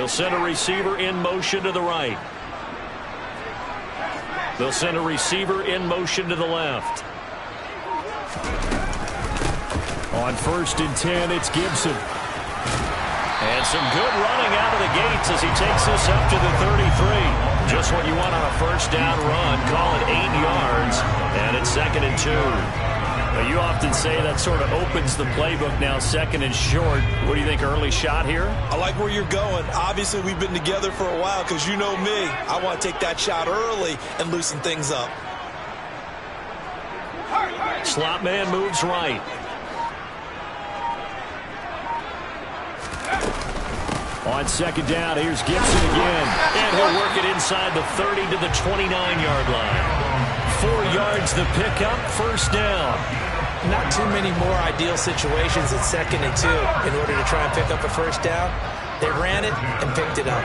They'll send a receiver in motion to the right. They'll send a receiver in motion to the left. On 1st and 10, it's Gibson. And some good running out of the gates as he takes this up to the 33. Just what you want on a first down run. Call it 8 yards, and it's 2nd and 2. Well, you often say that sort of opens the playbook now, 2nd and short. What do you think, early shot here? I like where you're going. Obviously, we've been together for a while because you know me. I want to take that shot early and loosen things up. Slot man moves right. On 2nd down, here's Gibson again. And he'll work it inside the 30 to the 29-yard line. 4 yards the pickup, 1st down. Not too many more ideal situations at 2nd and 2 in order to try and pick up a 1st down. They ran it and picked it up.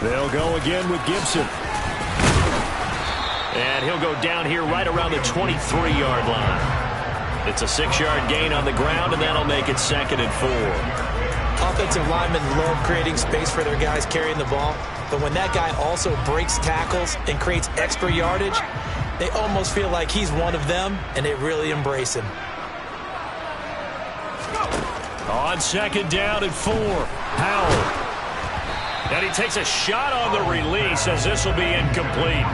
They'll go again with Gibson. And he'll go down here right around the 23-yard line. It's a 6-yard gain on the ground, and that'll make it 2nd and 4. Offensive linemen love creating space for their guys carrying the ball, but when that guy also breaks tackles and creates extra yardage, they almost feel like he's one of them, and they really embrace him. On 2nd down and 4, Howell. And he takes a shot on the release as this will be incomplete.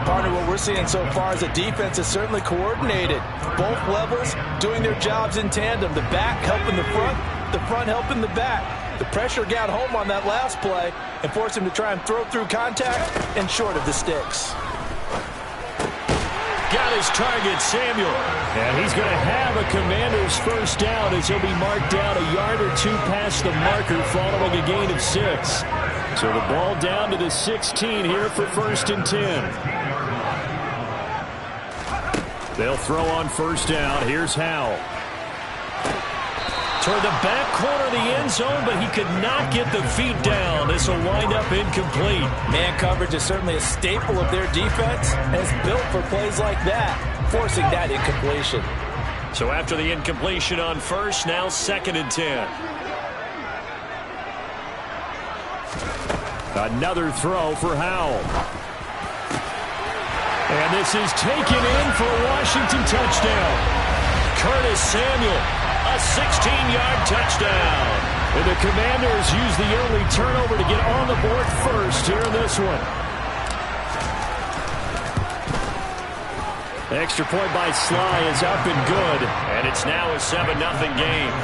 Partner, what we're seeing so far is the defense is certainly coordinated. Both levels doing their jobs in tandem. The back helping the front helping the back. The pressure got home on that last play and forced him to try and throw through contact and short of the sticks. Got his target, Samuel. And he's going to have a Commander's 1st down as he'll be marked down a yard or 2 past the marker following a gain of 6. So the ball down to the 16 here for 1st and 10. They'll throw on 1st down. Here's Howell. Toward the back corner of the end zone, but he could not get the feet down. This will wind up incomplete. Man coverage is certainly a staple of their defense and is built for plays like that, forcing that incompletion. So after the incompletion on 1st, now 2nd and 10. Another throw for Howell. And this is taken in for a Washington touchdown. Curtis Samuel, a 16-yard touchdown. And the Commanders use the early turnover to get on the board first here in this one. The extra point by Sly is up and good. And it's now a 7-0 game.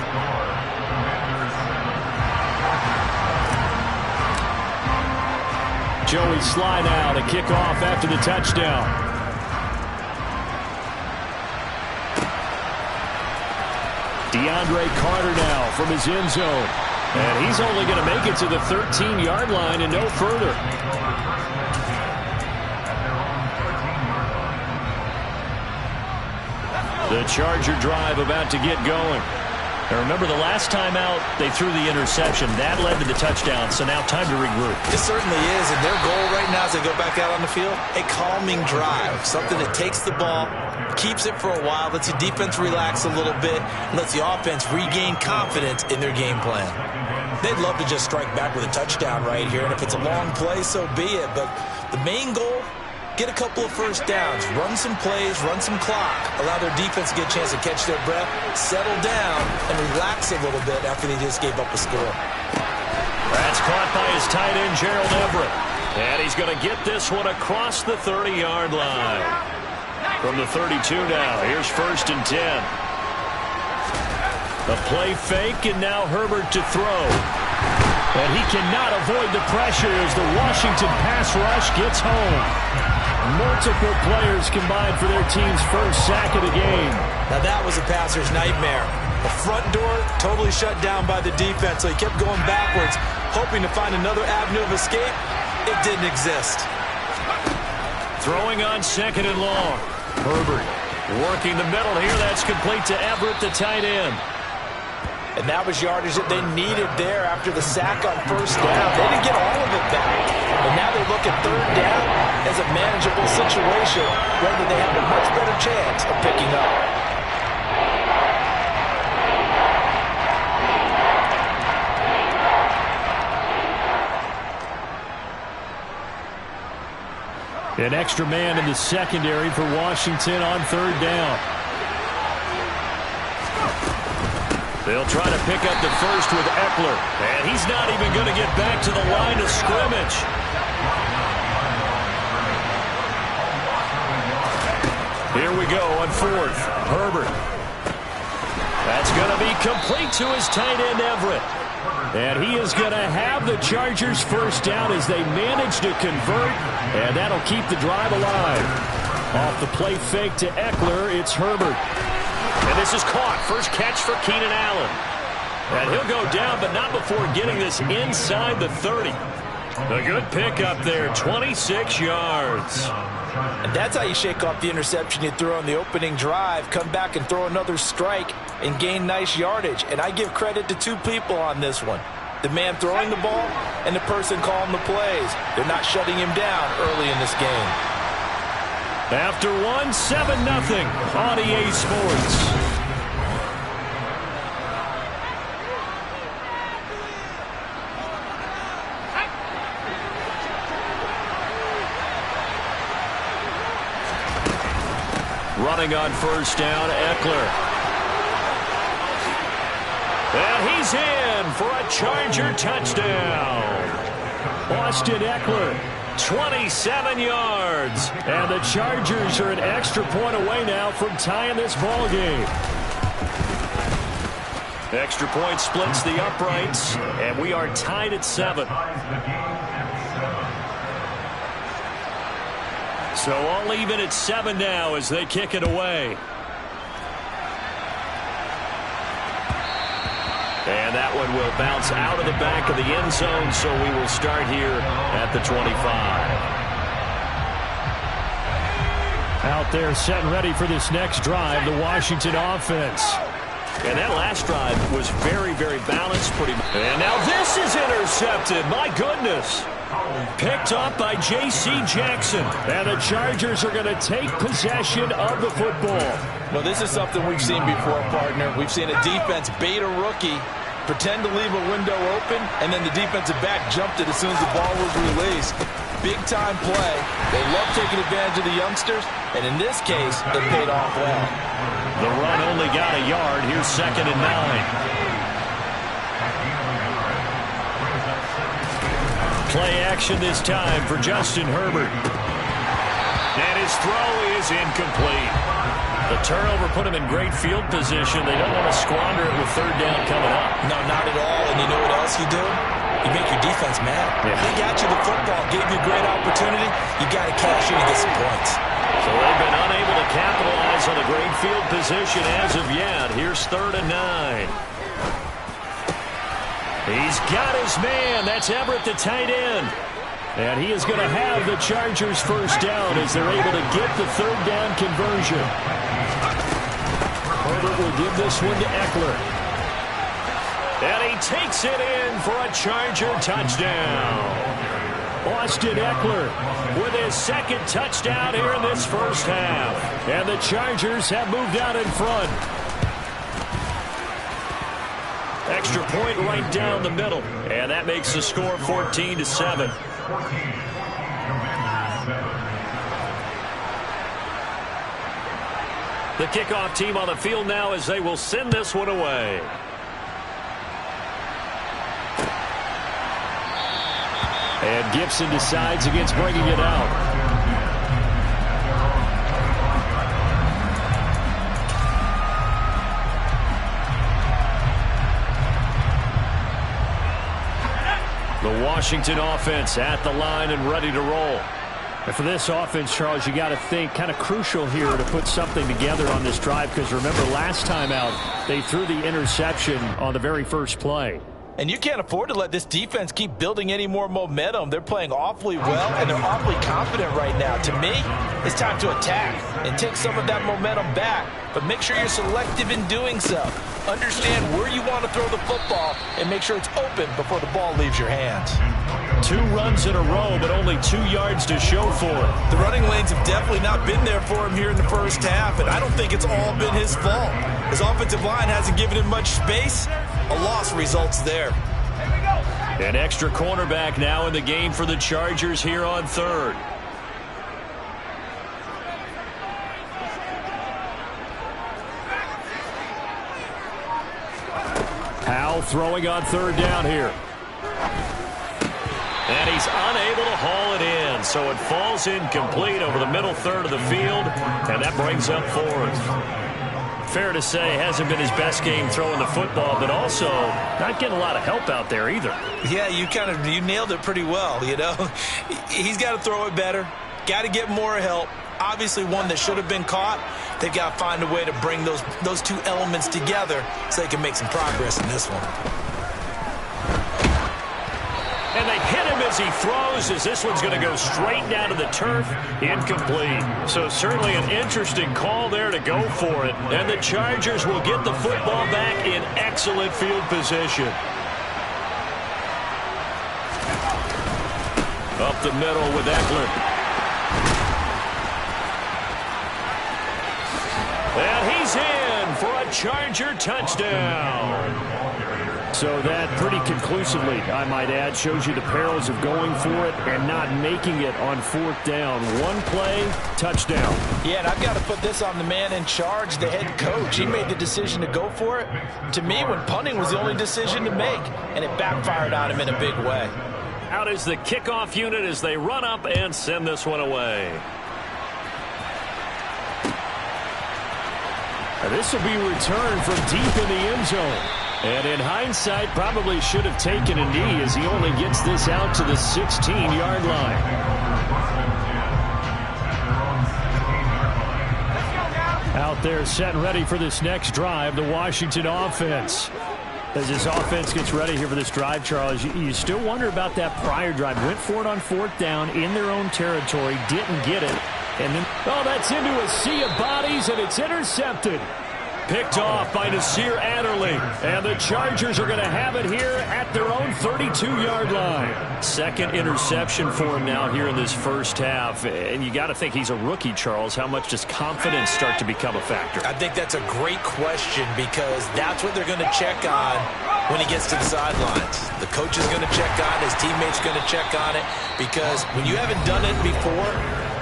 Joey Sly now to kick off after the touchdown. DeAndre Carter now from his end zone. And he's only going to make it to the 13-yard line and no further. The Charger drive about to get going. Now remember, the last time out, they threw the interception. That led to the touchdown, so now time to regroup. It certainly is, and their goal right now as they go back out on the field, a calming drive, something that takes the ball, keeps it for a while, lets the defense relax a little bit, and lets the offense regain confidence in their game plan. They'd love to just strike back with a touchdown right here, and if it's a long play, so be it. But the main goal, get a couple of 1st downs, run some plays, run some clock, allow their defense to get a chance to catch their breath, settle down, and relax a little bit after they just gave up a score. That's caught by his tight end, Gerald Everett. And he's going to get this one across the 30-yard line. From the 32 now, here's 1st and 10. The play fake, and now Herbert to throw. And he cannot avoid the pressure as the Washington pass rush gets home. Multiple players combined for their team's first sack of the game. Now that was a passer's nightmare. The front door totally shut down by the defense, so he kept going backwards, hoping to find another avenue of escape. It didn't exist. Throwing on 2nd and long. Herbert working the middle here. That's complete to Everett, the tight end. And that was yardage that they needed there after the sack on first down. They didn't get all of it back. And now they look at third down as a manageable situation, whether they have a much better chance of picking up. An extra man in the secondary for Washington on third down. They'll try to pick up the first with Eckler. And he's not even going to get back to the line of scrimmage. Here we go on fourth. Herbert. That's going to be complete to his tight end, Everett. And he is going to have the Chargers first down as they manage to convert. And that'll keep the drive alive. Off the play fake to Eckler, it's Herbert. And this is caught. First catch for Keenan Allen. And he'll go down, but not before getting this inside the 30. A good pickup there, 26 yards. And that's how you shake off the interception you threw on the opening drive, come back and throw another strike and gain nice yardage. And I give credit to two people on this one. The man throwing the ball and the person calling the plays. They're not shutting him down early in this game. After one, 7-0 on EA Sports. Running on first down, Eckler. And he's in for a Charger touchdown. Austin Eckler, 27 yards. And the Chargers are an extra point away now from tying this ball game. Extra point splits the uprights, and we are tied at 7. So all even at 7 now as they kick it away. And that one will bounce out of the back of the end zone, so we will start here at the 25. Out there set and ready for this next drive, the Washington offense. And that last drive was very, very balanced. And now this is intercepted. My goodness. Picked up by J.C. Jackson. And the Chargers are going to take possession of the football. Well, this is something we've seen before, partner. We've seen a defense bait a rookie, pretend to leave a window open, and then the defensive back jumped it as soon as the ball was released. Big-time play. They love taking advantage of the youngsters, and in this case, it paid off well. The run only got a yard. Here's 2nd and 9. Play action this time for Justin Herbert. And his throw is incomplete. The turnover put him in great field position. They don't want to squander it with third down coming up. No, not at all. And you know what else you do? You make your defense mad. Yeah. They got you the football, gave you a great opportunity. You got to cash in and get some points. So they've been unable to capitalize on a great field position as of yet. Here's 3rd and 9. He's got his man. That's Everett, the tight end. And he is going to have the Chargers first down as they're able to get the third down conversion. Herbert will give this one to Eckler. And he takes it in for a Charger touchdown. Austin Eckler with his 2nd touchdown here in this first half. And the Chargers have moved out in front. Extra point right down the middle. And that makes the score 14-7. The kickoff team on the field now as they will send this one away. And Gibson decides against bringing it out. The Washington offense at the line and ready to roll. And for this offense, Charles, you got to think kind of crucial here to put something together on this drive, because remember last time out they threw the interception on the very first play. And you can't afford to let this defense keep building any more momentum. They're playing awfully well, and they're awfully confident right now. To me, it's time to attack and take some of that momentum back but make sure you're selective in doing so. Understand where you want to throw the football and make sure it's open before the ball leaves your hands. 2 runs in a row, but only 2 yards to show for it. The running lanes have definitely not been there for him here in the first half, and I don't think it's all been his fault. His offensive line hasn't given him much space. A loss results there. An extra cornerback now in the game for the Chargers here on 3rd. Powell throwing on 3rd down here. And he's unable to haul it in, so it falls incomplete over the middle third of the field, and that brings up 4th. Fair to say, hasn't been his best game throwing the football, but also not getting a lot of help out there either. Yeah, you nailed it pretty well, you know. He's got to throw it better, got to get more help. Obviously one that should have been caught. They've got to find a way to bring those 2 elements together so they can make some progress in this one. And they hit him as he throws, as this one's going to go straight down to the turf. Incomplete. So certainly an interesting call there to go for it. And the Chargers will get the football back in excellent field position. Up the middle with Eckler. And he's in for a Charger touchdown. So that pretty conclusively, I might add, shows you the perils of going for it and not making it on 4th down. 1 play, touchdown. Yeah, and I've got to put this on the man in charge, the head coach. He made the decision to go for it. To me, when punting was the only decision to make, and it backfired on him in a big way. Out is the kickoff unit as they run up and send this one away. And this will be returned from deep in the end zone. And in hindsight, probably should have taken a knee as he only gets this out to the 16-yard line. Out there set and ready for this next drive, the Washington offense. As this offense gets ready here for this drive, Charles, you still wonder about that prior drive. Went for it on 4th down in their own territory, didn't get it. And then, oh, that's into a sea of bodies, and it's intercepted. Picked off by Nasir Adderley. And the Chargers are going to have it here at their own 32-yard line. 2nd interception for him now here in this first half. And you got to think he's a rookie, Charles. How much does confidence start to become a factor? I think that's a great question because that's what they're going to check on when he gets to the sidelines. The coach is going to check on it. His teammates going to check on it because when you haven't done it before,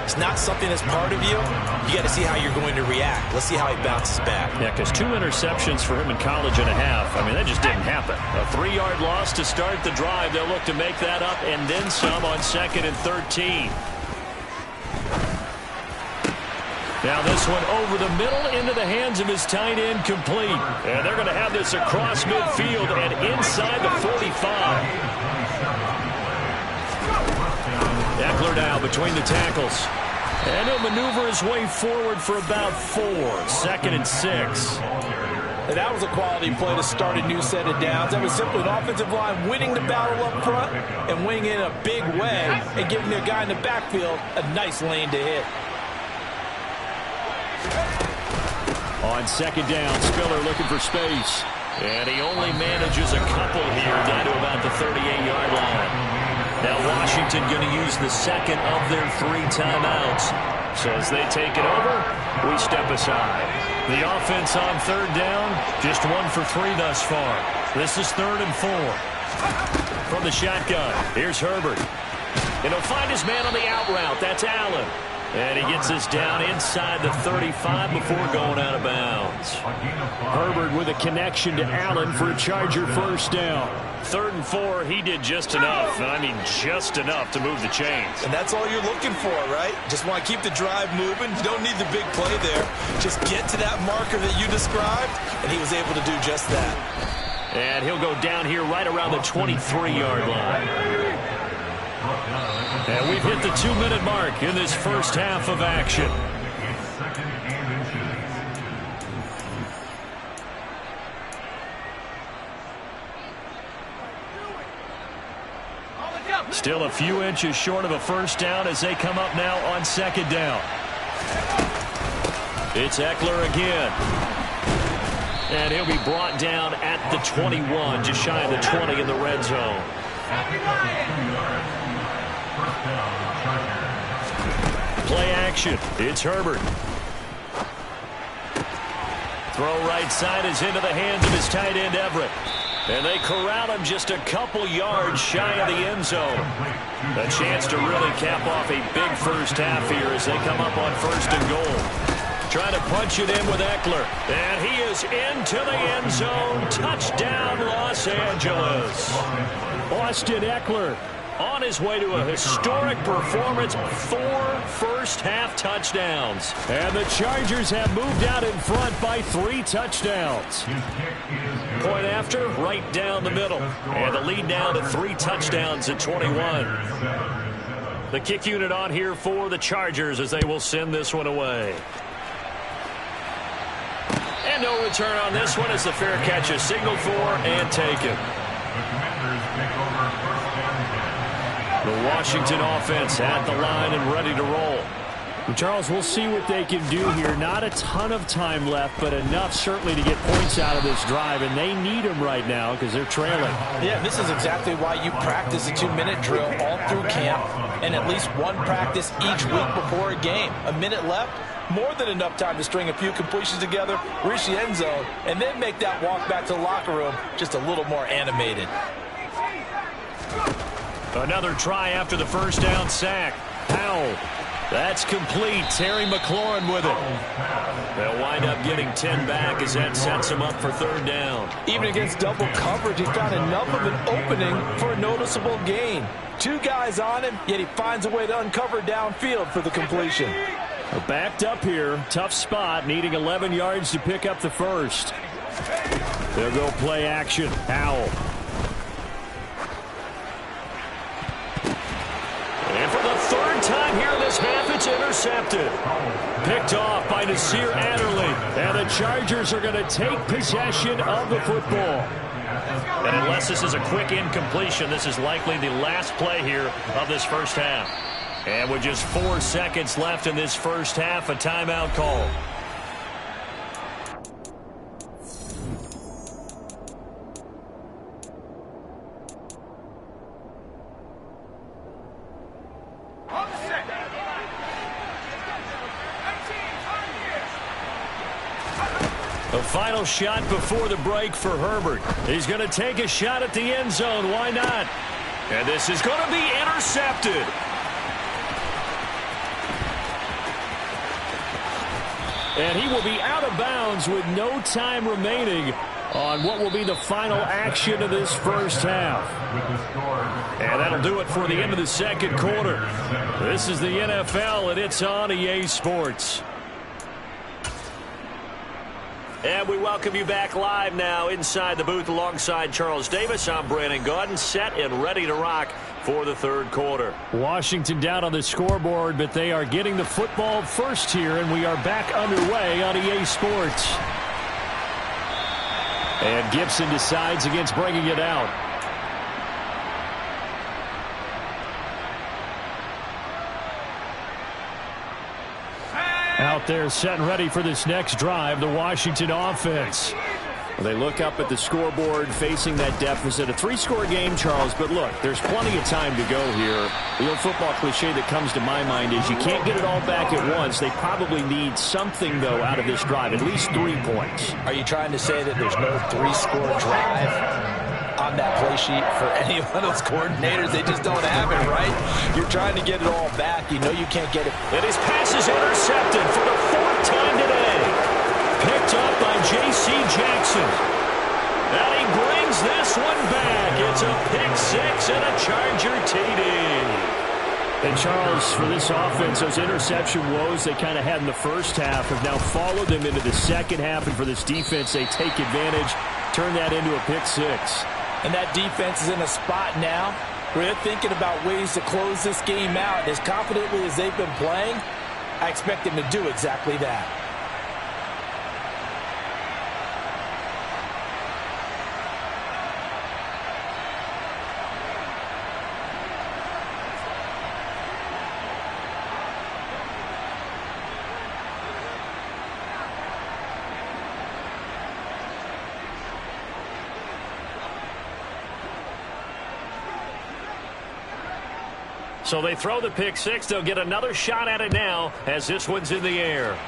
it's not something that's part of you. You got to see how you're going to react. Let's see how he bounces back. Yeah, because 2 interceptions for him in college and a half. I mean, that just didn't happen. A 3-yard loss to start the drive. They'll look to make that up and then some on 2nd and 13. Now this one over the middle into the hands of his tight end, complete. And they're going to have this across midfield and inside the 45. Eckler now between the tackles. And he'll maneuver his way forward for about 4. 2nd and 6. And that was a quality play to start a new set of downs. That was simply an offensive line winning the battle up front and winning in a big way and giving their guy in the backfield a nice lane to hit. On 2nd down, Spiller looking for space. And he only manages a couple here down to about the 38-yard line. Now Washington going to use the 2nd of their 3 timeouts. So as they take it over, we step aside. The offense on 3rd down, just 1 for 3 thus far. This is 3rd and 4. From the shotgun, here's Herbert. And he'll find his man on the out route. That's Allen. And he gets this down inside the 35 before going out of bounds. Herbert with a connection to Allen for a Charger first down. 3rd and 4, he did just enough. I mean, just enough to move the chains. And that's all you're looking for, right? Just want to keep the drive moving. You don't need the big play there. Just get to that marker that you described, and he was able to do just that. And he'll go down here right around the 23-yard line. And we've hit the 2-minute mark in this first half of action. Still a few inches short of a first down as they come up now on 2nd down. It's Eckler again. And he'll be brought down at the 21, just shy of the 20 in the red zone. Play action. It's Herbert. Throw right side is into the hands of his tight end, Everett. And they corral him just a couple yards shy of the end zone. A chance to really cap off a big first half here as they come up on 1st and goal. Trying to punch it in with Eckler. And he is into the end zone. Touchdown, Los Angeles. Austin Eckler on his way to a historic performance. 4 first-half touchdowns. And the Chargers have moved out in front by 3 touchdowns. Point after, right down the middle. And the lead now to 3 touchdowns at 21. The kick unit on here for the Chargers as they will send this one away. And no return on this one as the fair catch is signaled for and taken. The Washington offense at the line and ready to roll. Charles, we'll see what they can do here. Not a ton of time left, but enough certainly to get points out of this drive, and they need them right now because they're trailing. Yeah, this is exactly why you practice a 2-minute drill all through camp and at least one practice each week before a game. A minute left, more than enough time to string a few completions together, reach the end zone, and then make that walk back to the locker room just a little more animated. Another try after the first down sack. Powell. That's complete. Terry McLaurin with it. They'll wind up getting 10 back as that sets him up for 3rd down. Even against double coverage, he found enough of an opening for a noticeable gain. 2 guys on him, yet he finds a way to uncover downfield for the completion. Backed up here. Tough spot, needing 11 yards to pick up the first. They'll go play action. Powell. And for the 3rd time here in this half, it's intercepted. Picked off by Nasir Adderley. And the Chargers are going to take possession of the football. And unless this is a quick incompletion, this is likely the last play here of this first half. And with just 4 seconds left in this first half, a timeout call. A final shot before the break for Herbert. He's going to take a shot at the end zone. Why not? And this is going to be intercepted. And he will be out of bounds with no time remaining on what will be the final action of this first half. And that'll do it for the end of the second quarter. This is the NFL, and it's on EA Sports. And we welcome you back live now inside the booth alongside Charles Davis. I'm Brandon Gaudin, set and ready to rock for the third quarter. Washington down on the scoreboard, but they are getting the football first here, and we are back underway on EA Sports. And Gibson decides against bringing it out. Out there set and ready for this next drive, the Washington offense. Well, they look up at the scoreboard facing that deficit. A 3-score game, Charles, but look, there's plenty of time to go here. The old football cliche that comes to my mind is you can't get it all back at once. They probably need something, though, out of this drive, at least 3 points. Are you trying to say that there's no 3-score drive on that play sheet for any one of those coordinators? They just don't have it, right? You're trying to get it all back. You know you can't get it. And his pass is intercepted for the 4th time today. Picked up by J.C. Jackson. And he brings this one back. It's a pick-6 and a Charger TD. And Charles, for this offense, those interception woes they kind of had in the first half have now followed them into the second half. And for this defense, they take advantage, turn that into a pick-6. And that defense is in a spot now where they're thinking about ways to close this game out. As confidently as they've been playing, I expect them to do exactly that. So they throw the pick six. They'll get another shot at it now as this one's in the air.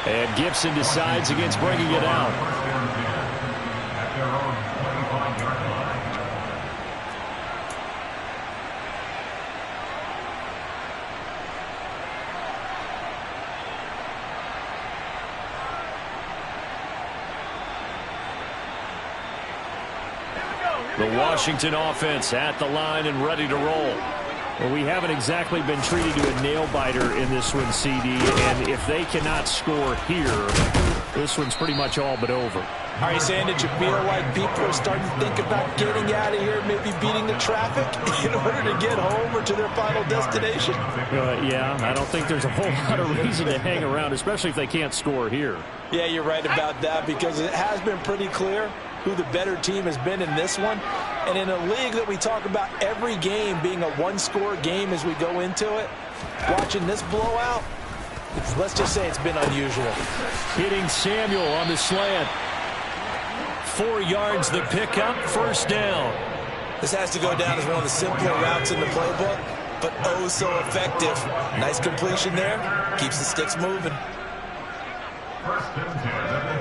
And Gibson decides against bringing it out. The Washington offense at the line and ready to roll. Well, we haven't exactly been treated to a nail-biter in this one, CD, and if they cannot score here, this one's pretty much all but over. Are you saying that you feel like people are starting to think about getting out of here, maybe beating the traffic in order to get home or to their final destination? Yeah, I don't think there's a whole lot of reason to hang around, especially if they can't score here. Yeah, you're right about that, because it has been pretty clear who the better team has been in this one. And in a league that we talk about every game being a one-score game as we go into it, watching this blowout, let's just say it's been unusual. Hitting Samuel on the slant. 4 yards the pickup, first down. This has to go down as one of the simpler routes in the playbook, but oh so effective. Nice completion there. Keeps the sticks moving.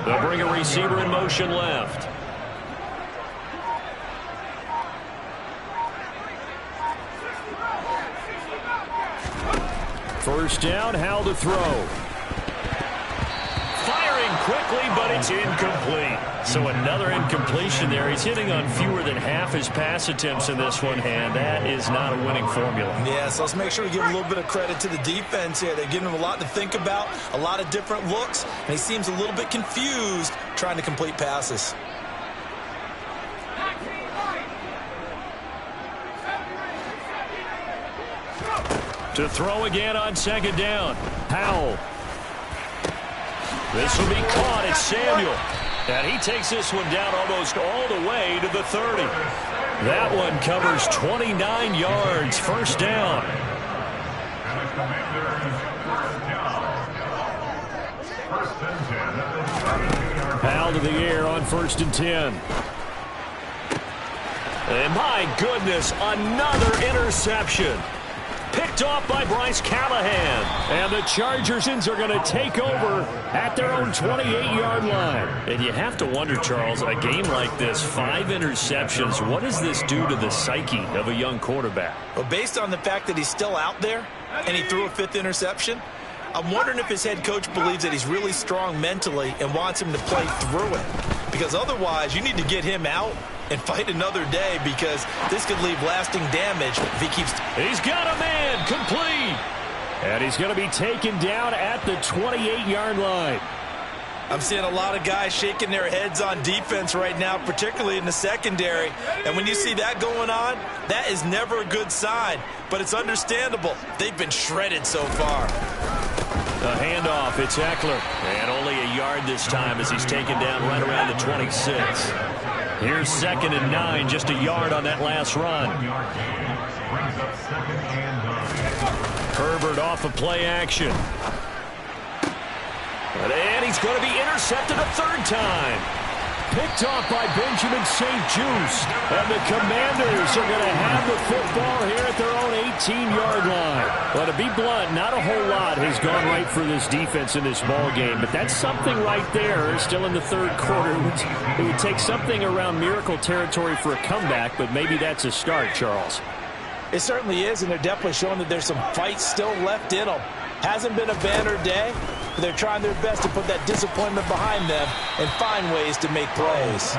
They'll bring a receiver in motion left. First down, Howell to throw. Firing quickly, but it's incomplete. So another incompletion there. He's hitting on fewer than half his pass attempts in this one, and that is not a winning formula. Yeah, so let's make sure we give a little bit of credit to the defense here. They're giving him a lot to think about, a lot of different looks, and he seems a little bit confused trying to complete passes. To throw again on second down. Howell. This will be caught. It's Samuel. And he takes this one down almost all the way to the 30. That one covers 29 yards. First down. Howell to the air on 1st and 10. And my goodness, another interception. Picked off by Bryce Callahan. And the Chargers are going to take over at their own 28-yard line. And you have to wonder, Charles, a game like this, 5 interceptions, what does this do to the psyche of a young quarterback? Well, based on the fact that he's still out there and he threw a 5th interception, I'm wondering if his head coach believes that he's really strong mentally and wants him to play through it. Because otherwise, you need to get him out and fight another day, because this could leave lasting damage if he keeps... He's got a man, complete. And he's going to be taken down at the 28-yard line. I'm seeing a lot of guys shaking their heads on defense right now, particularly in the secondary. And when you see that going on, that is never a good sign. But it's understandable. They've been shredded so far. The handoff, it's Eckler. And only a yard this time as he's taken down right around the 26. Here's 2nd and 9, just a yard on that last run. Herbert off of play action. And he's going to be intercepted a 3rd time. Picked off by Benjamin St. Juste. And the Commanders are going to have the football here at their own 18-yard line. Well, to be blunt, not a whole lot has gone right for this defense in this ball game, but that's something right there. Still in the 3rd quarter. It would take something around miracle territory for a comeback, but maybe that's a start, Charles. It certainly is, and they're definitely showing that there's some fight still left in them. Hasn't been a banner day, but they're trying their best to put that disappointment behind them and find ways to make plays.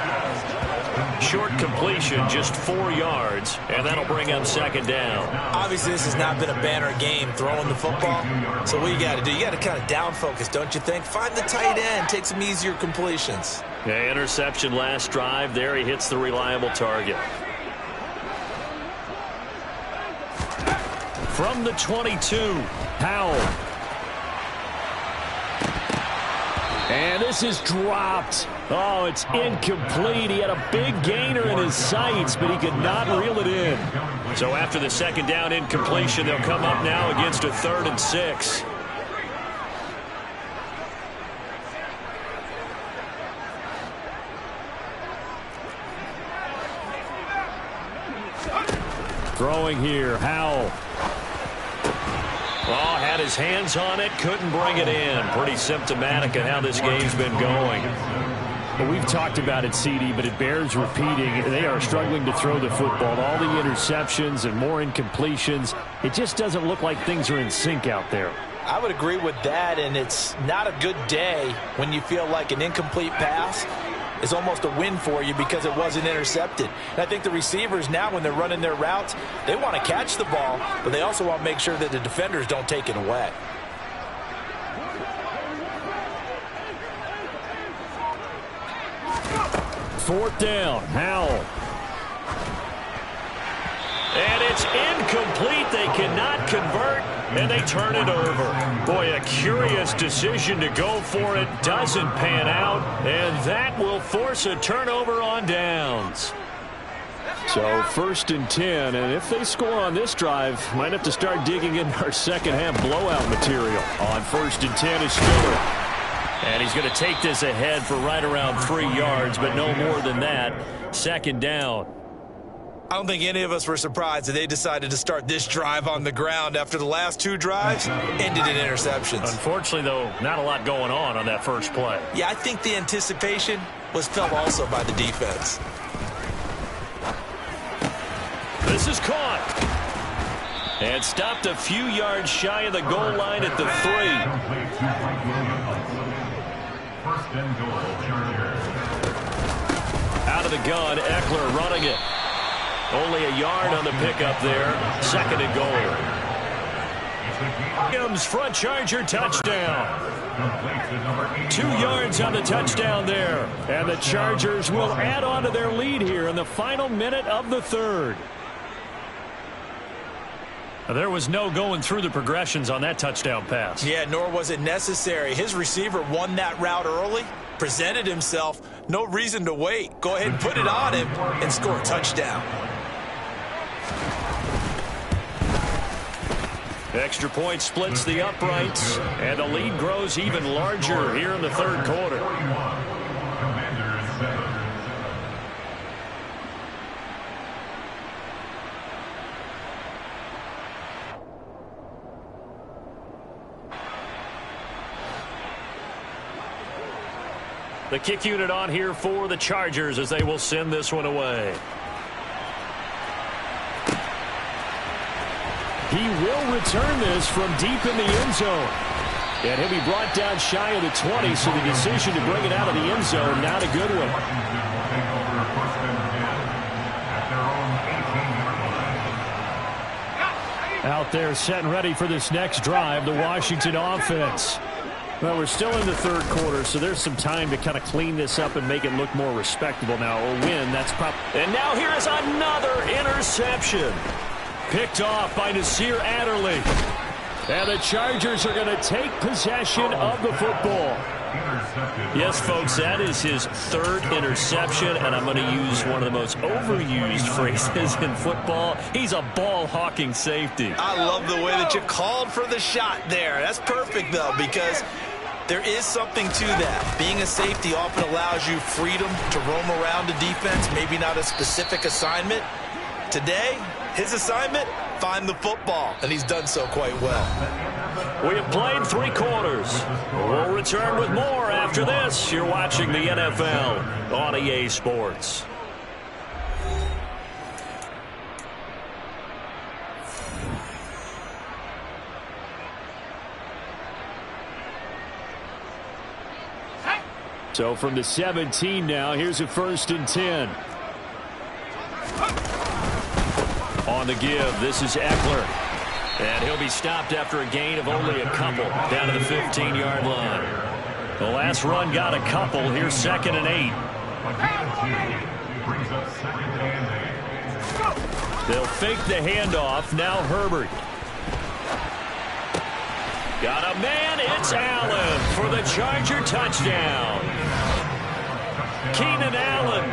Short completion, just 4 yards, and that'll bring up 2nd down. Obviously, this has not been a banner game throwing the football. So what you got to do, you got to kind of down focus, don't you think? Find the tight end, take some easier completions. Yeah, interception last drive. There he hits the reliable target. From the 22, Howell. And this is dropped. Oh, it's incomplete. He had a big gainer in his sights, but he could not reel it in. So after the 2nd down incompletion, they'll come up now against a 3rd and 6. Throwing here, Howell. Oh, had his hands on it, couldn't bring it in. Pretty symptomatic of how this game's been going. Well, we've talked about it, CD, but it bears repeating. They are struggling to throw the football. All the interceptions and more incompletions. It just doesn't look like things are in sync out there. I would agree with that, and it's not a good day when you feel like an incomplete pass is almost a win for you because it wasn't intercepted. And I think the receivers now, when they're running their routes, they want to catch the ball, but they also want to make sure that the defenders don't take it away. Fourth down, Howell. And it's incomplete. They cannot convert, and they turn it over. Boy, a curious decision to go for it. Doesn't pan out, and that will force a turnover on downs. So first and 10, and if they score on this drive, might have to start digging in our second half blowout material. On first and 10 is Stewart. And he's going to take this ahead for right around 3 yards, but no more than that. Second down. I don't think any of us were surprised that they decided to start this drive on the ground after the last 2 drives ended in interceptions. Unfortunately, though, not a lot going on that first play. Yeah, I think the anticipation was felt also by the defense. This is caught. And stopped a few yards shy of the goal line at the 3. Out of the gun, Eckler running it. Only a yard on the pickup there. Second and goal. Williams, front Charger touchdown. 2 yards on the touchdown there. And the Chargers will add on to their lead here in the final minute of the third. There was no going through the progressions on that touchdown pass. Yeah, nor was it necessary. His receiver won that route early, presented himself. No reason to wait. Go ahead and put it on him and score a touchdown. Extra point splits the uprights, and the lead grows even larger here in the third quarter. The kick unit on here for the Chargers as they will send this one away. He will return this from deep in the end zone. And he'll be brought down shy of the 20, so the decision to bring it out of the end zone, not a good one. Out there set and ready for this next drive, the Washington offense. Well, we're still in the third quarter, so there's some time to kind of clean this up and make it look more respectable now. A win, that's probably... And now here is another interception. Picked off by Nasir Adderley. And the Chargers are going to take possession of the football. Yes, folks, that is his third interception, and I'm going to use one of the most overused phrases in football. He's a ball-hawking safety. I love the way that you called for the shot there. That's perfect, though, because there is something to that. Being a safety often allows you freedom to roam around the defense, maybe not a specific assignment. Today, his assignment, find the football, and he's done so quite well. We have played 3 quarters. We'll return with more after this. You're watching the NFL on EA Sports. So from the 17 now, here's a first and 10. On the give, this is Eckler. And he'll be stopped after a gain of only a couple down to the 15-yard line. The last run got a couple. Here's second and 8. They'll fake the handoff. Now Herbert. Got a man. It's Allen for the Charger touchdown. Keenan Allen.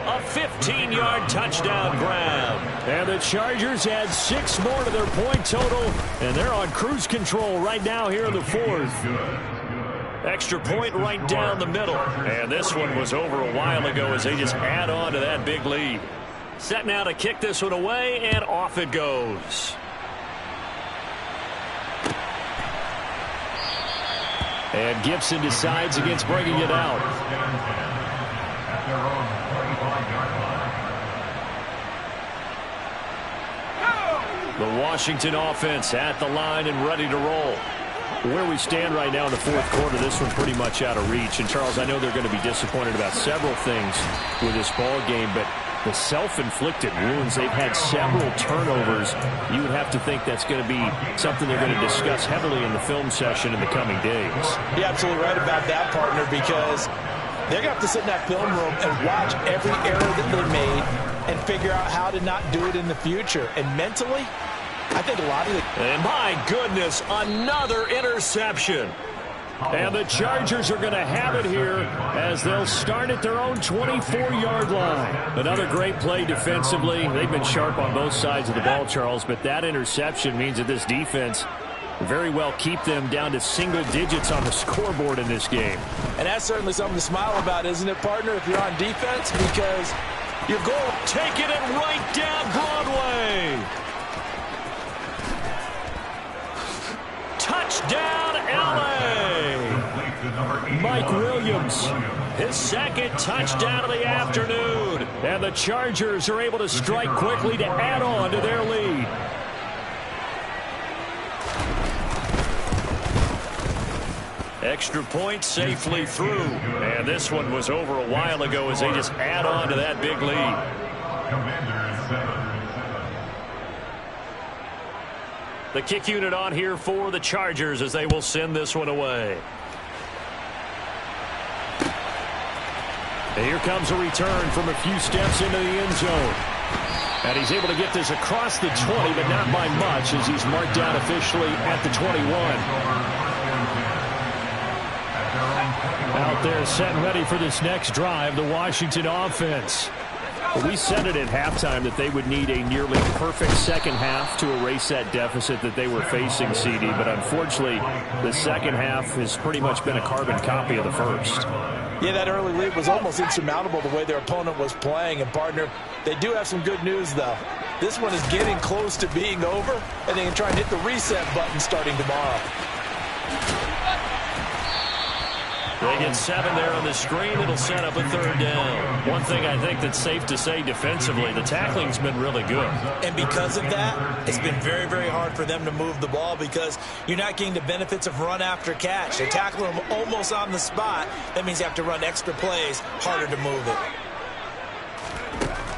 A 15-yard touchdown grab. And the Chargers add 6 more to their point total, and they're on cruise control right now here in the fourth. Extra point right down the middle. And this one was over a while ago as they just add on to that big lead. Set now to kick this one away, and off it goes. And Gibson decides against bringing it out. The Washington offense at the line and ready to roll. Where we stand right now in the fourth quarter, this one pretty much out of reach. And, Charles, I know they're going to be disappointed about several things with this ball game, but the self-inflicted wounds, they've had several turnovers. You would have to think that's going to be something they're going to discuss heavily in the film session in the coming days. You're absolutely right about that, partner, because they're going to have to sit in that film room and watch every error that they made and figure out how to not do it in the future. And mentally, I think a lot of it. And my goodness, another interception. And the Chargers are going to have it here as they'll start at their own 24-yard line. Another great play defensively. They've been sharp on both sides of the ball, Charles, but that interception means that this defense very well keep them down to single digits on the scoreboard in this game. And that's certainly something to smile about, isn't it, partner, if you're on defense? Because your goal, taking it right down Broadway. Touchdown, L.A. Mike Williams, his second touchdown of the afternoon. And the Chargers are able to strike quickly to add on to their lead. Extra point safely through. And this one was over a while ago as they just add on to that big lead. The kick unit on here for the Chargers as they will send this one away. And here comes a return from a few steps into the end zone. And he's able to get this across the 20, but not by much as he's marked down officially at the 21. Out there set and ready for this next drive, the Washington offense. We said it at halftime that they would need a nearly perfect second half to erase that deficit that they were facing, CD. But unfortunately, the second half has pretty much been a carbon copy of the first. Yeah, that early lead was almost insurmountable the way their opponent was playing. And, partner, they do have some good news, though. This one is getting close to being over, and they can try and hit the reset button starting tomorrow. They get 7 there on the screen. It'll set up a third down. One thing I think that's safe to say defensively, the tackling's been really good. And because of that, it's been very, very hard for them to move the ball because you're not getting the benefits of run after catch. They're tackling them almost on the spot. That means you have to run extra plays, harder to move it.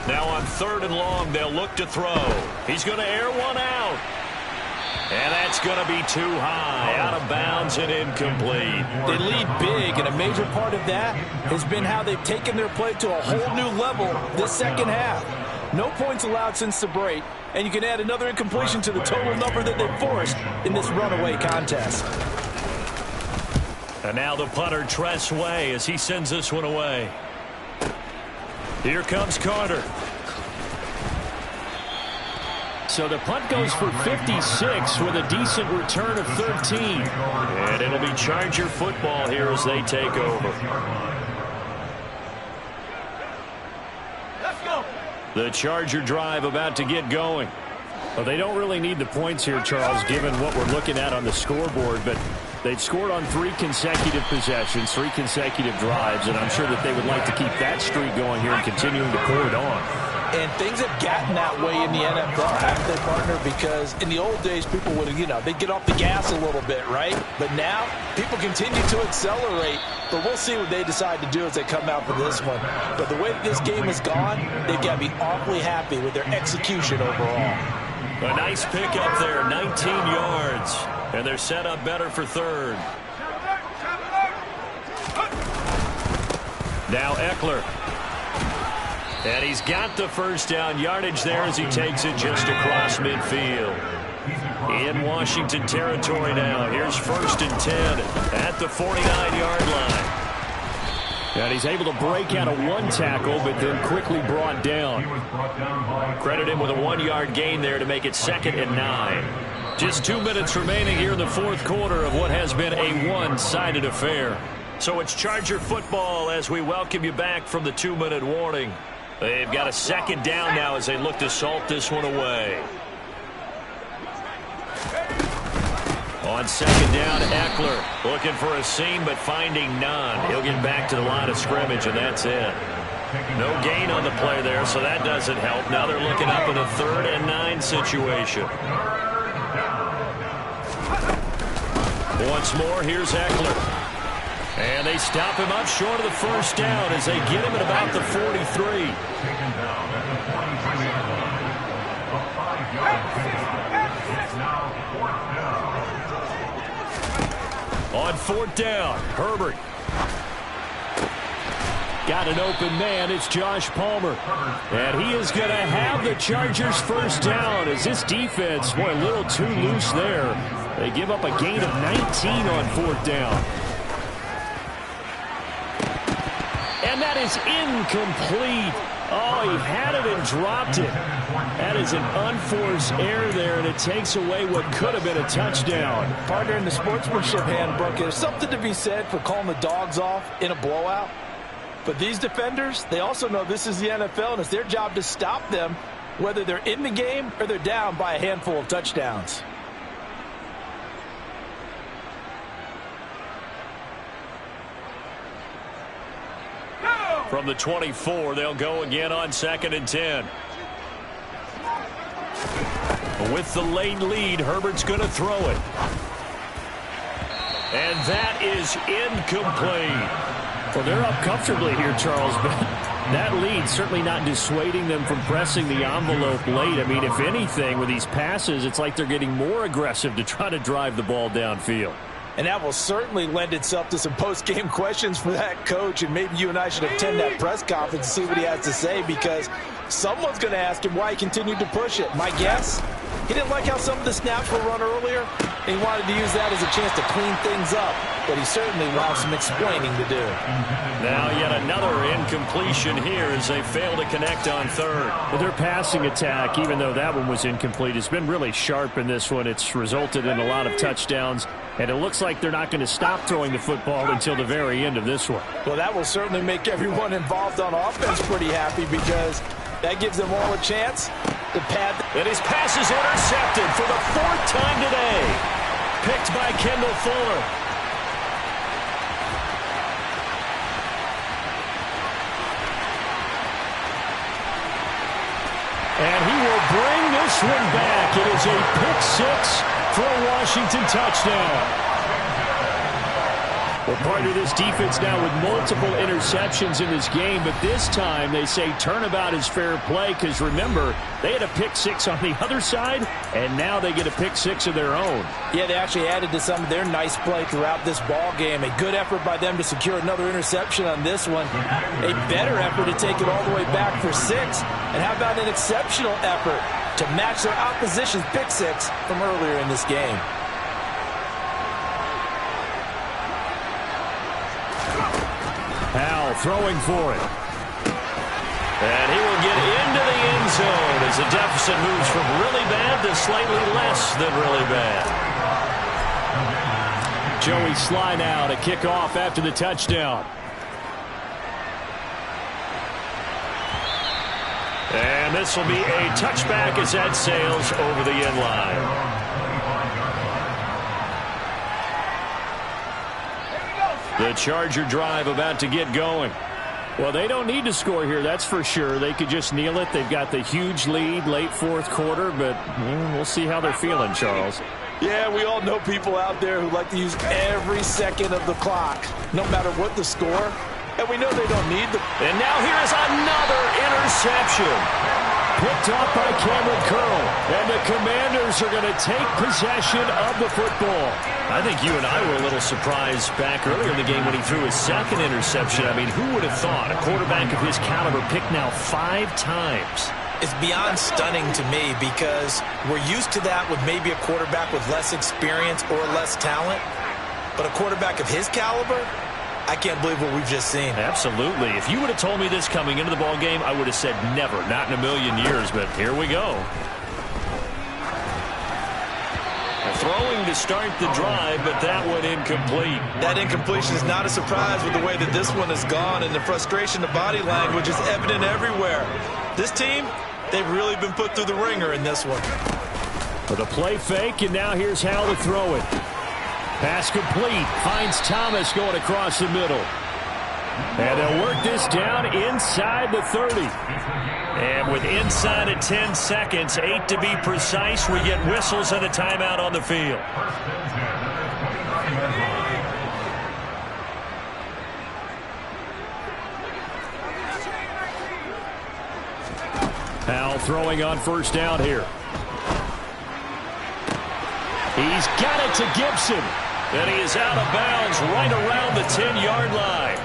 Now on 3rd and long, they'll look to throw. He's going to air one out. And that's going to be too high, out of bounds and incomplete. They lead big, and a major part of that has been how they've taken their play to a whole new level this second half. No points allowed since the break, and you can add another incompletion to the total number that they've forced in this runaway contest. And now the punter, Tress Way, as he sends this one away. Here comes Carter. So the punt goes for 56 with a decent return of 13. And it'll be Charger football here as they take over. Let's go. The Charger drive about to get going. Well, they don't really need the points here, Charles, given what we're looking at on the scoreboard, but they've scored on 3 consecutive possessions, 3 consecutive drives, and I'm sure that they would like to keep that streak going here and continuing to pour it on. And things have gotten that way in the NFL, haven't they, partner? Because in the old days, people would, they'd get off the gas a little bit, right? But now, people continue to accelerate. But we'll see what they decide to do as they come out for this one. But the way that this game has gone, they've got to be awfully happy with their execution overall. A nice pick up there, 19 yards. And they're set up better for 3rd. Now Eckler. And he's got the first down yardage there as he takes it just across midfield. In Washington territory now. Here's 1st and 10 at the 49-yard line. And he's able to break out of 1 tackle, but then quickly brought down. Credit him with a 1-yard gain there to make it 2nd and 9. Just 2 minutes remaining here in the fourth quarter of what has been a one-sided affair. So it's Charger football as we welcome you back from the 2-minute warning. They've got a second down now as they look to salt this one away. On second down, Eckler looking for a seam but finding none. He'll get back to the line of scrimmage, and that's it. No gain on the play there, so that doesn't help. Now they're looking up in a 3rd and 9 situation. Once more, here's Eckler. And they stop him up short of the first down as they get him at about the 43. On 4th down, Herbert. Got an open man. It's Josh Palmer. And he is going to have the Chargers first down as this defense, boy, a little too loose there. They give up a gain of 19 on 4th down. And that is incomplete. Oh, he had it and dropped it. That is an unforced error there, and it takes away what could have been a touchdown. Partner, in the sportsmanship handbook, there's something to be said for calling the dogs off in a blowout. But these defenders, they also know this is the NFL, and it's their job to stop them, whether they're in the game or they're down by a handful of touchdowns. From the 24, they'll go again on 2nd and 10. With the late lead, Herbert's going to throw it. And that is incomplete. Well, they're up comfortably here, Charles, but that lead certainly not dissuading them from pressing the envelope late. I mean, if anything, with these passes, it's like they're getting more aggressive to try to drive the ball downfield. And that will certainly lend itself to some post-game questions for that coach, and maybe you and I should attend that press conference and see what he has to say, because someone's going to ask him why he continued to push it. My guess, he didn't like how some of the snaps were run earlier, and he wanted to use that as a chance to clean things up, but he certainly will have some explaining to do. Now yet another incompletion here as they fail to connect on 3rd. Well, their passing attack, even though that one was incomplete, has been really sharp in this one. It's resulted in a lot of touchdowns, and it looks like they're not going to stop throwing the football until the very end of this one. Well, that will certainly make everyone involved on offense pretty happy, because that gives them all a chance to pad. And his pass is intercepted for the 4th time today. Picked by Kendall Fuller. And he will bring this one back. It is a pick-6 for a Washington touchdown. Well, partner, this defense now with multiple interceptions in this game, but this time they say turnabout is fair play, because remember, they had a pick-6 on the other side, and now they get a pick-6 of their own. Yeah, they actually added to some of their nice play throughout this ball game. A good effort by them to secure another interception on this one. A better effort to take it all the way back for 6. And how about an exceptional effort to match their opposition's pick-6 from earlier in this game? Powell throwing for it. And he will get into the end zone as the deficit moves from really bad to slightly less than really bad. Joey Sly now to kick off after the touchdown. And this will be a touchback as that sails over the end line. The Charger drive about to get going. Well, they don't need to score here, that's for sure. They could just kneel it. They've got the huge lead late 4th quarter, but we'll see how they're feeling, Charles. Yeah, we all know people out there who like to use every second of the clock, no matter what the score. And we know they don't need the... And now here is another interception. Picked off by Cameron Curl. And the Commanders are going to take possession of the football. I think you and I were a little surprised back earlier in the game when he threw his 2nd interception. I mean, who would have thought a quarterback of his caliber picked now 5 times? It's beyond stunning to me, because we're used to that with maybe a quarterback with less experience or less talent. But a quarterback of his caliber, I can't believe what we've just seen. Absolutely. If you would have told me this coming into the ball game, I would have said never, not in a million years, but here we go. A throwing to start the drive, but that one incomplete. That incompletion is not a surprise with the way that this one has gone, and the frustration, the body language is evident everywhere. This team, they've really been put through the ringer in this one. With a play fake, and now here's how to throw it. Pass complete. Finds Thomas going across the middle. And they'll work this down inside the 30. And with inside of 10 seconds, 8 to be precise, we get whistles and a timeout on the field. Powell throwing on first down here. He's got it to Gibson. And he is out of bounds right around the 10-yard line.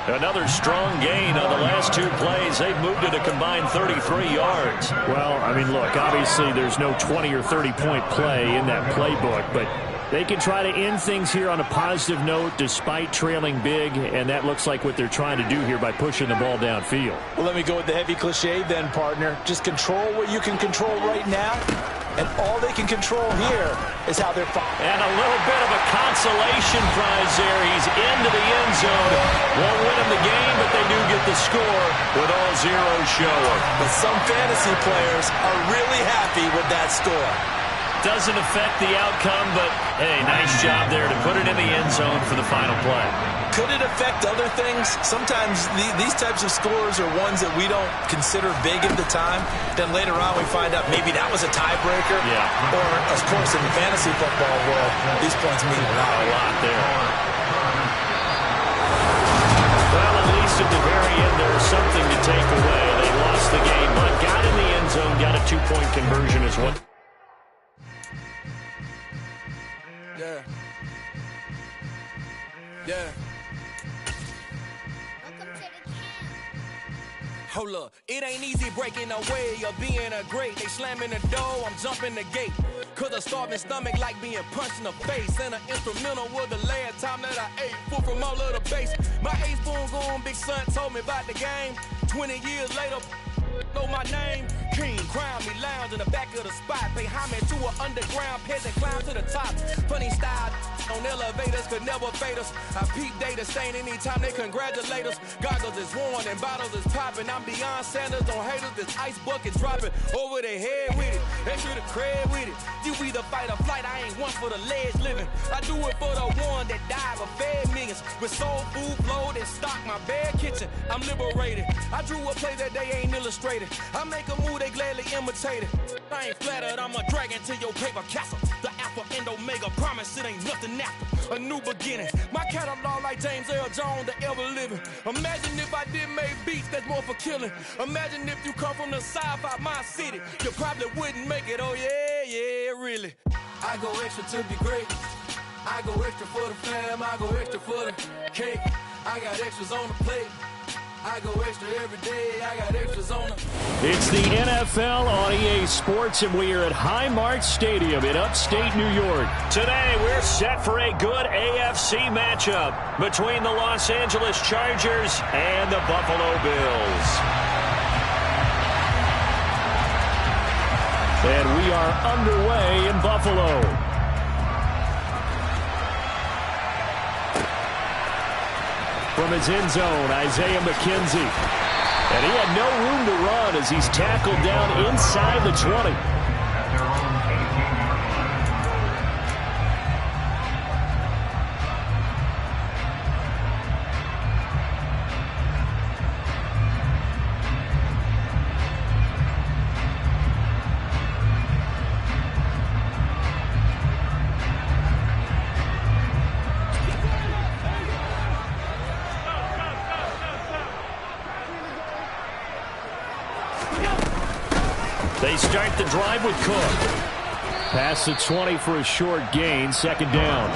Another strong gain on the last two plays. They've moved it a combined 33 yards. Well, I mean, look, obviously there's no 20 or 30-point play in that playbook, but they can try to end things here on a positive note despite trailing big, and that looks like what they're trying to do here by pushing the ball downfield. Well, let me go with the heavy cliche then, partner. Just control what you can control right now, and all they can control here is how they're fighting. And a little bit of a consolation prize there. He's into the end zone. Won't win him the game, but they do get the score with all zeros showing. But some fantasy players are really happy with that score. Doesn't affect the outcome, but, hey, nice job there to put it in the end zone for the final play. Could it affect other things? Sometimes these types of scores are ones that we don't consider big at the time. Then later on we find out maybe that was a tiebreaker. Yeah. Or, of course, in the fantasy football world, these points mean a lot. A lot there. Well, at least at the very end, there's something to take away. They lost the game, but got in the end zone, got a two-point conversion as well. Yeah. Yeah. Hold up, it ain't easy breaking away or being a great. They slamming the door, I'm jumping the gate. Cause a starving stomach like being punched in the face. And an instrumental was the last time that I ate. Food from all of the base. My ace boom goon, big son told me about the game. 20 years later, know my name. King, crown me, lounge in the back of the spot. Pay homage to an underground peasant, climb to the top. Funny style on elevators could never fade us. I peep data stain anytime they congratulate us. Goggles is worn and bottles is popping. I'm beyond Sanders on haters. This ice bucket dropping over their head with it. Extra the cred with it. You either fight or flight. I ain't one for the ledge living. I do it for the one that died but fed millions. With soul food flowed and stock my bare kitchen. I'm liberated. I drew a play that they ain't illustrated. I make a move, they gladly imitate it. I ain't flattered, I'm a dragon to your paper castle. The alpha and omega, promise it ain't nothing after. A new beginning. My catalog like James Earl Jones, the ever living. Imagine if I did make beats that's more for killing. Imagine if you come from the south out my city. You probably wouldn't make it, oh yeah, yeah, really. I go extra to be great. I go extra for the fam, I go extra for the cake. I got extras on the plate. I go extra every day. I got extras on them. It's the NFL on EA Sports, and we are at Highmark Stadium in upstate New York. Today, we're set for a good AFC matchup between the Los Angeles Chargers and the Buffalo Bills. And we are underway in Buffalo. From his end zone, Isaiah McKenzie. And he had no room to run as he's tackled down inside the 20. They start the drive with Cook. Past the 20 for a short gain, second down.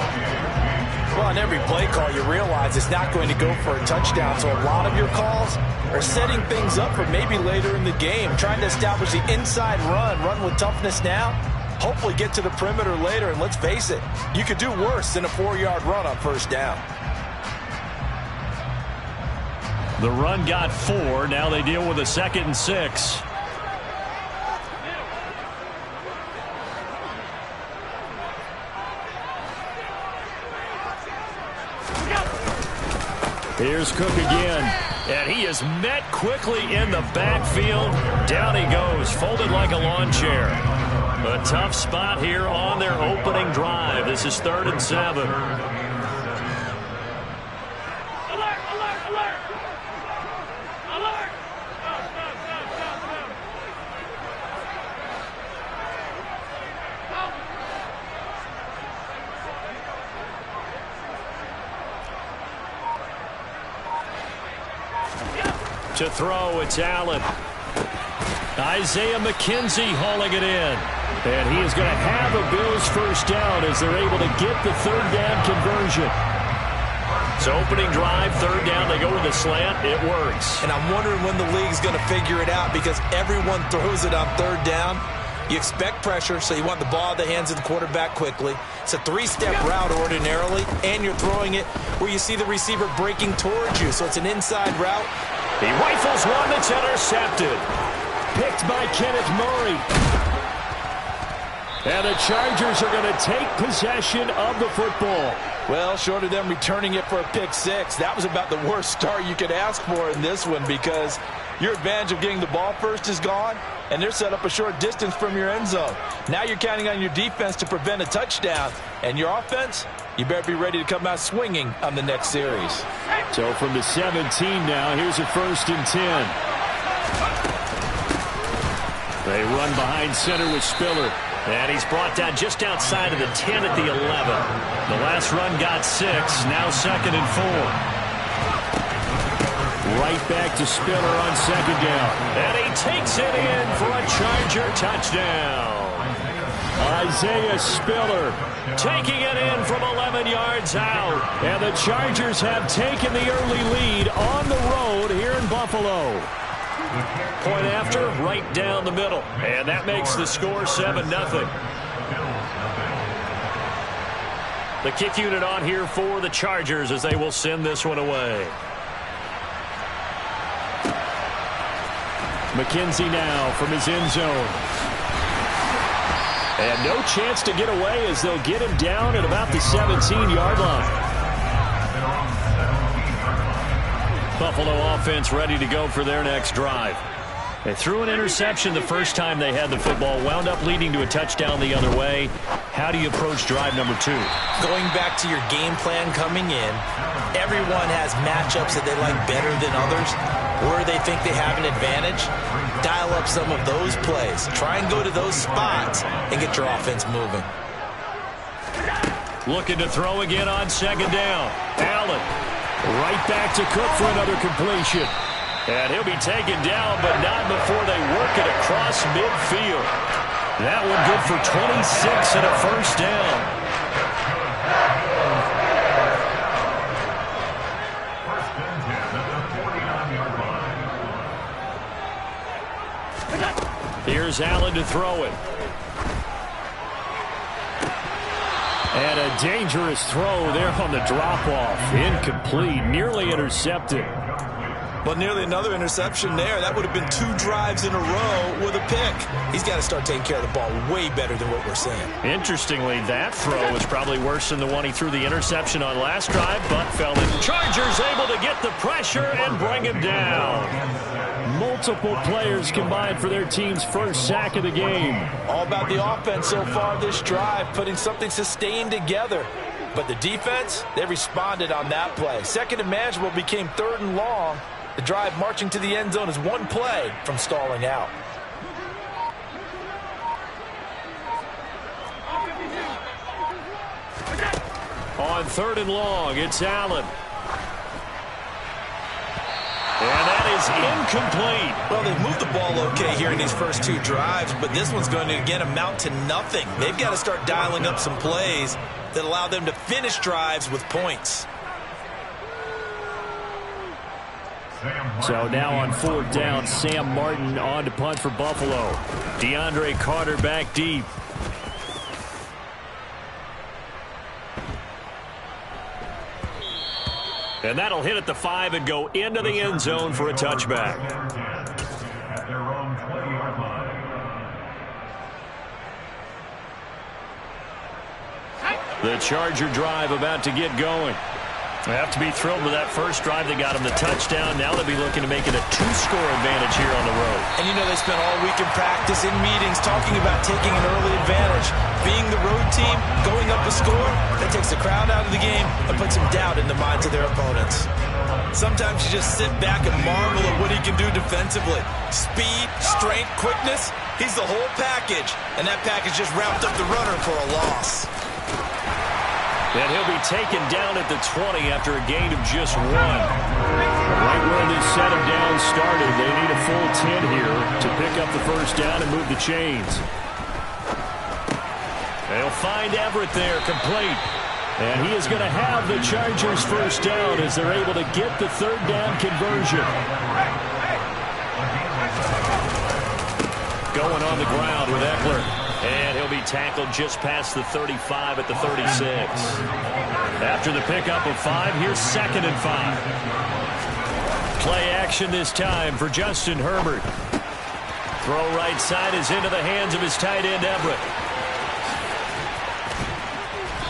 Well, on every play call, you realize it's not going to go for a touchdown, so a lot of your calls are setting things up for maybe later in the game, trying to establish the inside run with toughness now, hopefully get to the perimeter later, and let's face it, you could do worse than a 4-yard run on first down. The run got 4. Now they deal with a 2nd and 6. Here's Cook again. And he is met quickly in the backfield. Down he goes, folded like a lawn chair. A tough spot here on their opening drive. This is 3rd and 7. To throw, it's Allen. Isaiah McKenzie hauling it in. And he is going to have a Bills first down as they're able to get the 3rd down conversion. So opening drive, 3rd down, they go with a slant. It works. And I'm wondering when the league's going to figure it out because everyone throws it on 3rd down. You expect pressure, so you want the ball in the hands of the quarterback quickly. It's a 3-step route ordinarily, and you're throwing it where you see the receiver breaking towards you. So it's an inside route. He rifles one that's intercepted. Picked by Kenneth Murray. And the Chargers are going to take possession of the football. Well, short of them returning it for a pick 6, that was about the worst start you could ask for in this one because your advantage of getting the ball first is gone, and they're set up a short distance from your end zone. Now you're counting on your defense to prevent a touchdown, and your offense, you better be ready to come out swinging on the next series. So from the 17 now, here's a 1st and 10. They run behind center with Spiller. And he's brought down just outside of the 10 at the 11. The last run got 6. Now 2nd and 4. Right back to Spiller on 2nd down. And he takes it in for a Charger touchdown. Isaiah Spiller taking it in from 11 yards out. And the Chargers have taken the early lead on the road here in Buffalo. Point after, right down the middle. And that makes the score 7-0. The kick unit on here for the Chargers as they will send this one away. McKenzie now from his end zone. And no chance to get away as they'll get him down at about the 17-yard line. Buffalo offense ready to go for their next drive. They threw an interception the first time they had the football, wound up leading to a touchdown the other way. How do you approach drive number 2? Going back to your game plan coming in, everyone has matchups that they like better than others, where they think they have an advantage. Dial up some of those plays. Try and go to those spots and get your offense moving. Looking to throw again on 2nd down. Allen. Right back to Cook for another completion. And he'll be taken down, but not before they work it across midfield. That one good for 26 and a first down. Here's Allen to throw it. And a dangerous throw there on the drop-off. Incomplete, nearly intercepted. Well, nearly another interception there. That would have been 2 drives in a row with a pick. He's got to start taking care of the ball way better than what we're seeing. Interestingly, that throw was probably worse than the one he threw the interception on last drive, but fell in. Chargers able to get the pressure and bring him down. Multiple players combined for their team's first sack of the game. All about the offense so far this drive, putting something sustained together. But the defense, they responded on that play. 2nd and manageable became 3rd and long. The drive marching to the end zone is 1 play from stalling out. On 3rd and long, it's Allen. And that is incomplete. Well, they've moved the ball okay here in these first 2 drives, but this one's going to, again, amount to nothing. They've got to start dialing up some plays that allow them to finish drives with points. So now on 4th down, Sam Martin on to punt for Buffalo. DeAndre Carter back deep. And that'll hit at the 5 and go into the end zone for a touchback. At their own 20-yard line. The Charger drive about to get going. They have to be thrilled with that first drive. They got them the touchdown. Now they'll be looking to make it a 2-score advantage here on the road. And you know they spent all week in practice, in meetings, talking about taking an early advantage. Being the road team, going up a score, that takes the crowd out of the game and puts some doubt in the minds of their opponents. Sometimes you just sit back and marvel at what he can do defensively. Speed, strength, quickness, he's the whole package. And that package just wrapped up the runner for a loss. And he'll be taken down at the 20 after a gain of just 1. Right where this set of downs started, they need a full 10 here to pick up the first down and move the chains. They'll find Everett there, complete. And he is going to have the Chargers first down as they're able to get the third down conversion. Going on the ground with Eckler. And he'll be tackled just past the 35 at the 36. After the pickup of 5, here's 2nd and 5. Play action this time for Justin Herbert. Throw right side is into the hands of his tight end, Everett.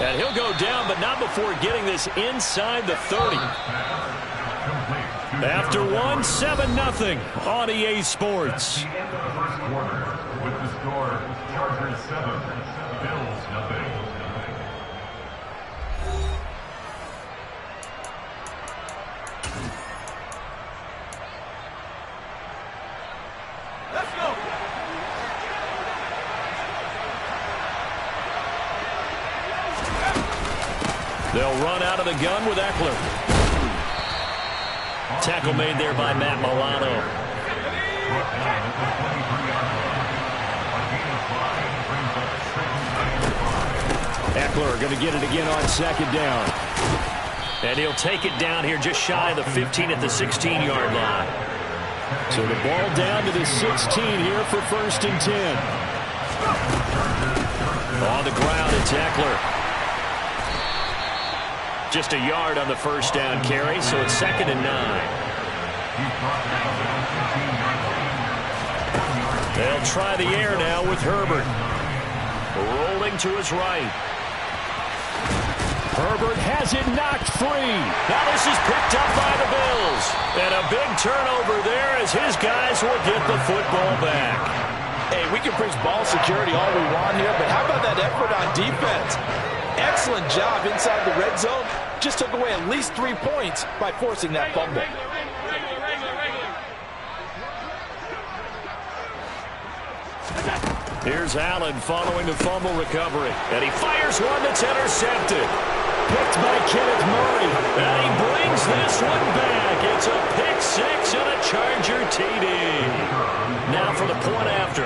And he'll go down, but not before getting this inside the 30. After 1, 7-0 on EA Sports. With the score, Chargers 7, Bills 0. Let's go. They'll run out of the gun with Eckler. Tackle made there by Matt Milano. Eckler going to get it again on 2nd down. And he'll take it down here just shy of the 15 at the 16-yard line. So the ball down to the 16 here for 1st and 10. On the ground, it's Eckler. Just a yard on the first down carry, so it's 2nd and 9. They'll try the air now with Herbert. Rolling to his right. Herbert has it knocked free. Now this is picked up by the Bills. And a big turnover there as his guys will get the football back. Hey, we can preach ball security all we want here, but how about that effort on defense? Excellent job inside the red zone. Just took away at least 3 points by forcing that fumble. Here's Allen following the fumble recovery. And he fires one that's intercepted. Picked by Kenneth Murray. And he brings this one back. It's a pick 6 and a Charger TD. Now for the point after.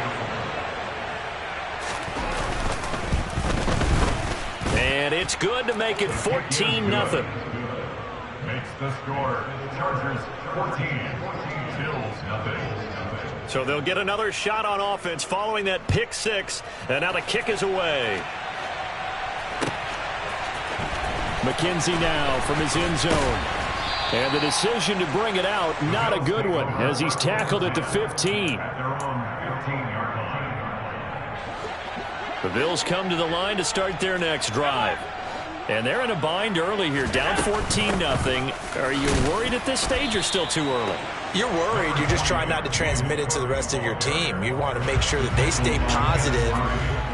And it's good to make it 14-0. Makes the score, Chargers 14, Bills 0. So they'll get another shot on offense following that pick 6. And now the kick is away. McKenzie now from his end zone. And the decision to bring it out, not a good one, as he's tackled at the 15. The Bills come to the line to start their next drive. And they're in a bind early here, down 14-0. Are you worried at this stage or still too early? You're worried. You're just trying not to transmit it to the rest of your team. You want to make sure that they stay positive.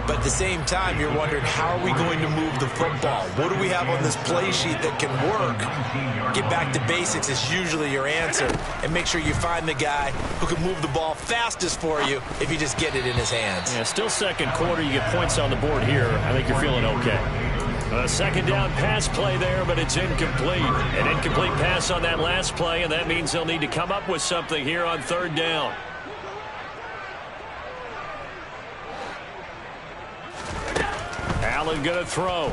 But at the same time, you're wondering, how are we going to move the football? What do we have on this play sheet that can work? Get back to basics is usually your answer. And make sure you find the guy who can move the ball fastest for you if you just get it in his hands. Yeah, still second quarter. You get points on the board here. I think you're feeling okay. A second down pass play there, but it's incomplete. An incomplete pass on that last play, and that means they'll need to come up with something here on 3rd down. Allen going to throw.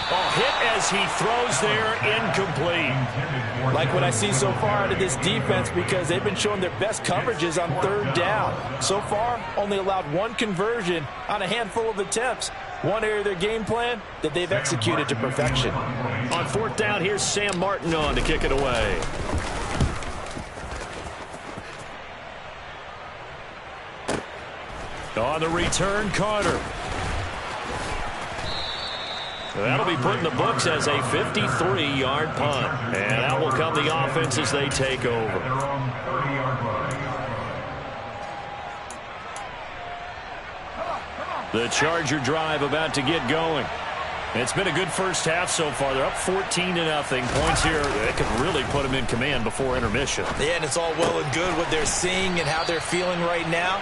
Oh, hit as he throws there, incomplete. Like what I see so far out of this defense, because they've been showing their best coverages on 3rd down. So far, only allowed 1 conversion on a handful of attempts. One area of their game plan that they've executed to perfection. On 4th down, here's Sam Martin on to kick it away. On the return, Carter. That'll be put in the books as a 53-yard punt. And that will come the offense as they take over. The Charger drive about to get going. It's been a good first half so far. They're up 14-0. Points here that could really put them in command before intermission. Yeah, and it's all well and good what they're seeing and how they're feeling right now.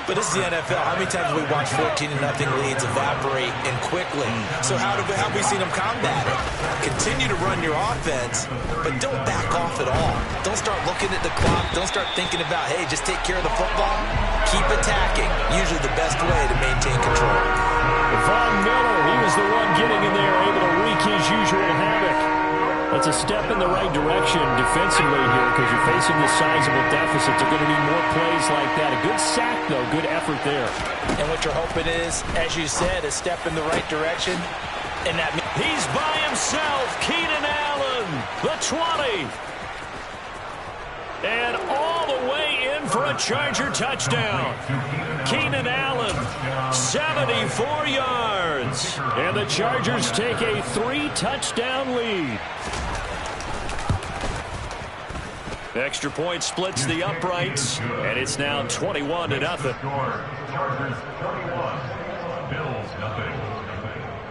But this is the NFL. How many times have we watched 14-0 leads evaporate and quickly? So how have we seen them combat it? Continue to run your offense, but don't back off at all. Don't start looking at the clock. Don't start thinking about, hey, just take care of the football. Keep attacking. Usually the best way to maintain control. Von Miller, he was the one getting in there, able to wreak his usual havoc. That's a step in the right direction defensively here because you're facing this sizable deficit. They're going to need more plays like that. A good sack, though. Good effort there. And what you're hoping is, as you said, a step in the right direction. And that he's by himself. Keenan Allen, the 20. And all the way in for a Charger touchdown. Keenan Allen, 74 yards. And the Chargers take a 3-touchdown lead. Extra point splits the uprights, and it's now 21-0. Chargers 21, Bills nothing.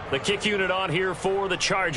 The kick unit on here for the Chargers.